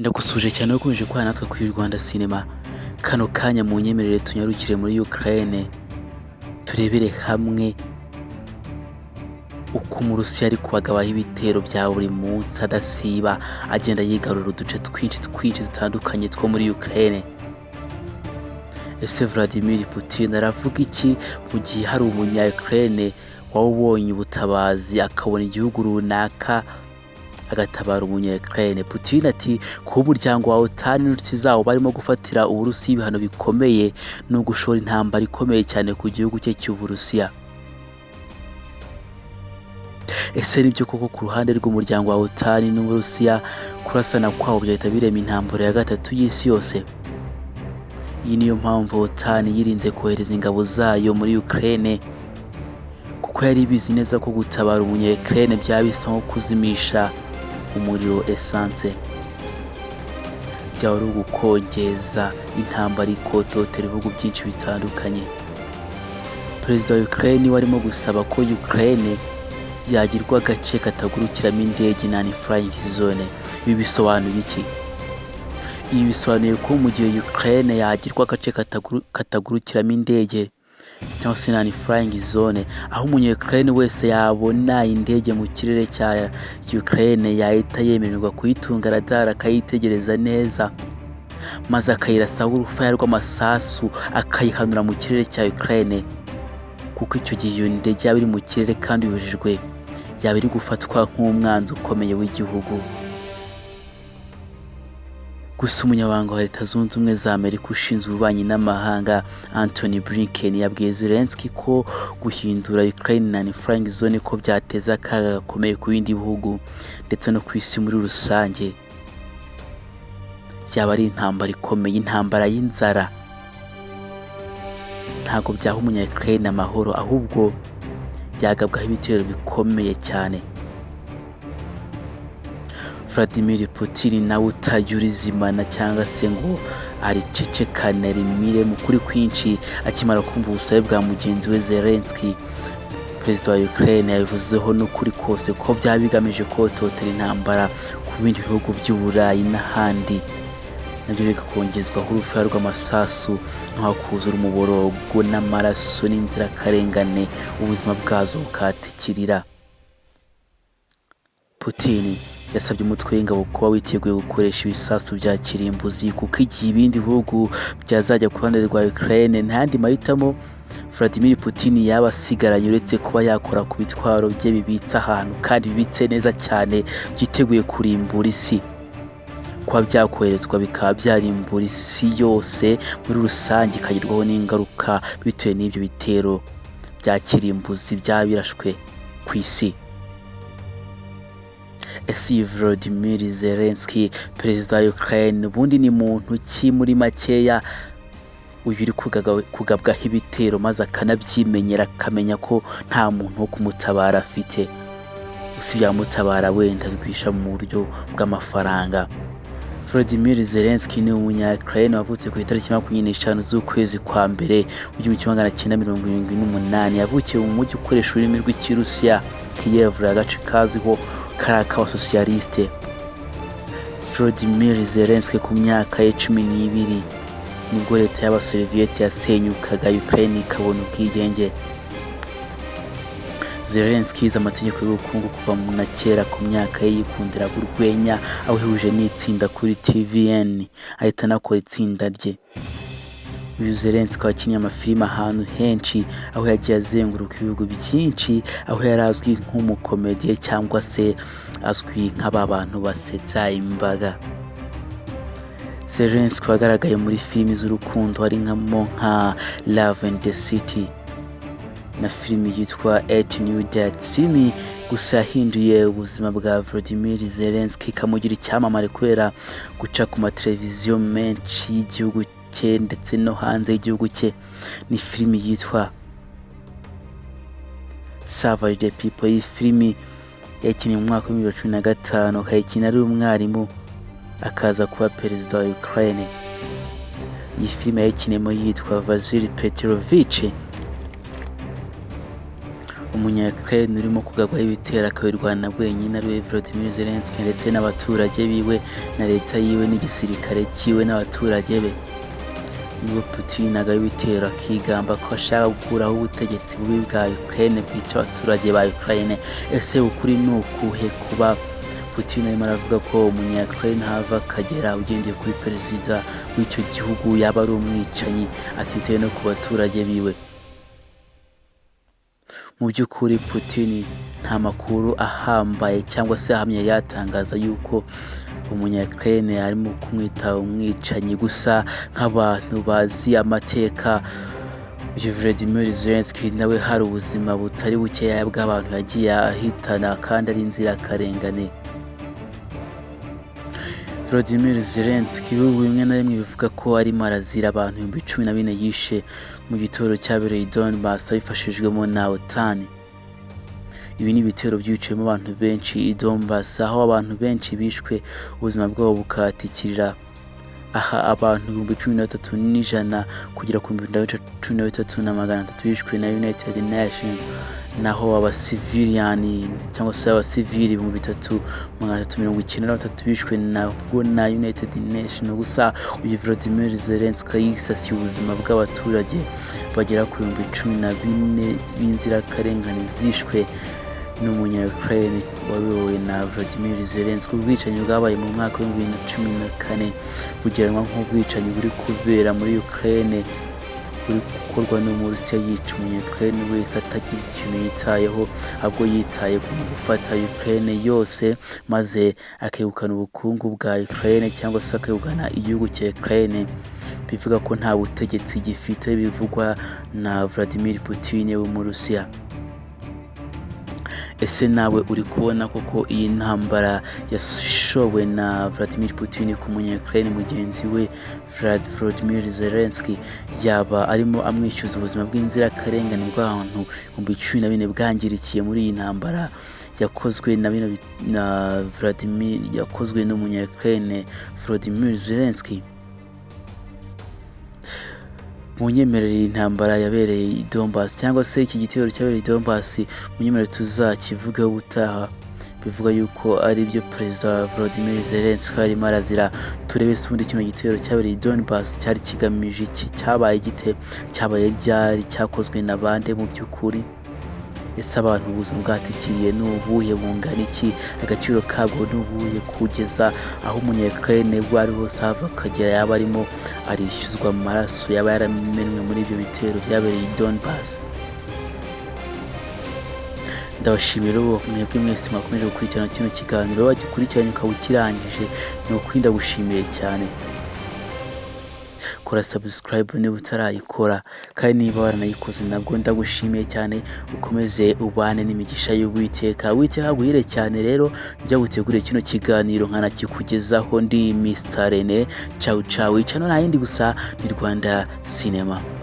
Ndagusuje cyane ukomeje kwa natwe kuri Rwanda Cinema. Kano kanya mu nyemerere tunyarukire muri UKRAIN turebere hamwe uko Umurusiya ari kubagabaho ibitero bya buri munsi adasiba agenda yigarura uduce twinshi dutandukanye two muri UKRAIN. Ese Vladimir Putin aravuga iki mu gihe hari umunya UKRAIN wawubonye ubutabazi akabona igihugu runaka agatabara umunya UKRAIN? Putin ati ku muryango wa OTAN n'inshuti zawo barimo gufatira Uburusiya ibihano bikomeye no gushora intambara ikomeye cyane ku gihugu cye cy'Uburusiya. Ese nibyo koko ku ruhande rw'umuryango wa OTAN n'Uburusiya kurasana kwabo byahita birema intambara ya gatatu y'isi yose? Iyi niyo mpamvu OTAN yirinze kohereza ingabo zayo muri UKRAIN, kuko yari bizi neza ko gutabara umunya UKRAIN byaba bisa nko kuzimisha umuriro essence, byaba ari ugukongeza intambara ikototera ibihugu byinshi bitandukanye. Perezida wa UKRAIN warimo gusaba ko UKRAIN yagirwa agace katagurukiramo indege non-flying zone. Ibi bisobanuye iki? Ibi bisobanuye ko mu gihe UKRAIN yagirwa agace katagurukiramo indege cyangwa se non-flying zone, aho umunya UKRAIN wese yabona indege mu kirere cya UKRAIN yahita yemererwa kuyitunga radar akayitegereza neza, maze akayirasaho urufaya rw'amasasu akayihanura mu kirere cya UKRAIN, kuko icyo gihe iyo ndege yaba iri mu kirere kandi yujijwe yaba iri gufatwa nk'umwanzi ukomeye w'igihugu. Gusa umunyamabanga wa Leta Zunze Ubumwe za Amerika ushinzwe ububanyi n'amahanga Antony Blinken yabwiye Zelenskyy ko guhindura UKRAIN non-flying zone ko byateza akaga gakomeye ku bindi bihugu ndetse no ku isi muri rusange. Yaba ari intambara ikomeye, intambara y'inzara. Ntabwo byaha umunya UKRAIN amahoro, ahubwo yagabwaho ibitero bikomeye cyane. Vladimir Putin nawe utajya cyangwa se ngo aricecekane rimire mu kuri kwinshi akimara kumva ubusabe bwa mugenzi we Zelenskyy, perezida wa UKRAIN yabivuzeho n'ukuri kose ko byaba bigamije kototera intambara ku bindi bihugu by'Uburayi n'ahandi, nabyo bigakongezwaho urufaya rw'amasasu nko kuzura umuborogo n'amaraso n'inzirakarengane ubuzima bwazo bukatikirira. Putin yasabye umutwe w'ingabo kuba witeguye gukoresha ibisasu bya kirimbuzi, kuko igihe ibindi bihugu byazajya ku ruhande rwa UKRAIN nta yandi mahitamo Vladimir Putin yaba asigaranye uretse kuba yakora ku bitwaro bye bibitse ahantu kandi bibitse neza cyane byiteguye kurimbura isi. Kuba byakoherezwa bikaba byarimbura isi yose muri rusange ikagirwaho n'ingaruka bitewe n'ibyo bitero bya kirimbuzi byaba birashwe ku isi. Ese Volodymyr Zelenskyy, perezida wa UKRAIN, ubundi ni muntu ki muri makeya uyu uri kugabwaho ibitero maze akanabyimenyera akamenya ko nta muntu wo kumutabara afite usibye amutabara wenda rwisha mu buryo bw'amafaranga? Volodymyr Zelenskyy ni umunya UKRAIN wavutse ku itariki 25 z'ukwezi kwa mbere mu 1978. Yavukiye mu mujyi ukoresha ururimi rw'Ikirusiya Kiev, agace kaziho kari ak'abasosiyaliste. Volodymyr Zelenskyy ku myaka ye 12 nibwo leta y'Abasoviet yasenyukaga UKRAIN ikabona ubwigenge. Zelenskyy yize amategeko y'ubukungu kuva mu na kera. Ku myaka ye yikundira urwenya, aho yahuje n'itsinda kuri TVN ahita anakora itsinda rye. Uyu Zelenskyy wakinnye amafilime ahantu henshi, aho yagiye azenguruka ibihugu byinshi, aho yari azwi nk'umukomediye cyangwa se azwi nk'aba bantu basetsa imbaga. Zelenskyy wagaragaye muri filimi z'urukundo hari nka Love and the City na filimi yitwa 8 New Dates. Filimi gusa yahinduye ubuzima bwa Volodymyr Zelenskyy ikamugira icyamamare kubera guca ku mateleviziyo menshi y'igihugu cye ndetse no hanze y'igihugu cye. Ni filimi yitwa Save the People. Iyi filimi yakinnye mu mwaka wa 2015, akayikina ari umwarimu akaza kuba perezida wa UKRAIN. Iyi filimi yakinemo yitwa Vasily Petrovich. umunya-Ukraine urimo kugagwaho ibitero akabirwana wenyine ari Volodymyr Zelenskyy ndetse n'abaturage biwe na leta yiwe n'igisirikare cyiwe n'abaturage be. Nibwo Putin agaye ibitero akigamba ko ashaka gukuraho ubutegetsi bubi bwa Ukraine bwica abaturage ba Ukraine. Ese ukuri ni ukuhe kuba Putin arimo aravuga ko umunya-Ukraine hava akagera ugendeye kuri perezida w'icyo gihugu yaba ari umwicanyi atitaye no ku baturage biwe? Mu by'ukuri Putin nta makuru ahambaye cyangwa se ahamye yatangaza yuko umunya-Ukraine arimo kumwita umwicanyi, gusa nk'abantu bazi amateka uyu Volodymyr Zelenskyy nawe hari ubuzima butari bukeya bw'abantu yagiye ahitana kandi ari inzirakarengane. Volodymyr Zelenskyy bimwe na rimwe bivuga ko arimo arazira abantu 14,000 yishe mu gitero cyabereye donbass abifashijwemo na OTAN. Ibi ni ibitero byiciyemo abantu benshi i donbass, aho abantu benshi bishwe ubuzima bwabo bukatikirira. Aha abantu 13,100 kugera ku 13,300 bishwe na United Nations, naho abasiviliani cyangwa se abasivili 3,393 bishwe nabwo na United Nations. Gusa uyu Volodymyr Zelenskyy yisasiye ubuzima bw'abaturage bagera ku 14,000 b'inzirakarengane zishwe n'umunya-Ukraine wayobowe na Volodymyr Zelenskyy. Ubwicanyi bwabaye mu mwaka wa 2014 bugeranwa nk'ubwicanyi buri kubera muri Ukraine buri gukorwa n'Umurusiya yica umunya-Ukraine wese atagize ikintu yitayeho, ahubwo yitaye ku gufata Ukraine yose maze akegukana ubukungu bwa Ukraine cyangwa se akegukana igihugu cya Ukraine. Bivuga ko nta butegetsi gifite, bivugwa na Vladimir Putin w'Umurusiya. Ese nawe uri kubona koko iyi ntambara yashowe na Vladimir Putin ku munya-Ukraine mugenzi we Volodymyr Zelenskyy yaba arimo amwishyuza ubuzima bw'inzirakarengane bw'abantu 14,000 bwangirikiye muri iyi ntambara yakozwe yakozwe n'umunya-Ukraine Volodymyr Zelenskyy? Munyemerere intambara yabereye i Donbass cyangwa se iki gitero cyabereye i Donbass, munyemerere tuzakivugeho ubutaha. Bivuga yuko ari byo perezida Volodymyr Zelenskyy arimo arazira. Turebe se ubundi kino gitero cyabereye i Donbass cyari kigamije iki, cyabaye gite, cyabaye ryari, cyakozwe na bande mu by'ukuri? Ese abantu ubuzima bwatikiriye n'ubuhe bungana iki, agaciro kabwo n'ubuhe kugeza aho umunya-Ukraine bwari hose hava akagera yaba arimo arishyuzwa amaraso yaba yaramenwe muri ibyo bitero byabereye i Donbass? Ndabashimira mwebwe mwese mwakomeje gukurikirana kino kiganiro. Wagikurikiranye ukaba ukirangije, ni ukuri ndagushimiye cyane. Kora subscribe niba utarayikora, kandi niba waranayikoze nabwo ndagushimiye cyane. Ukomeze ubane n'imigisha y'Uwiteka. Uwiteka aguhire cyane. Rero njya gutegura kino kiganiro nkanakikugezaho ndi Mr. Rene. Ciao ciao. Icano nta yindi gusa ni Rwanda Cinema.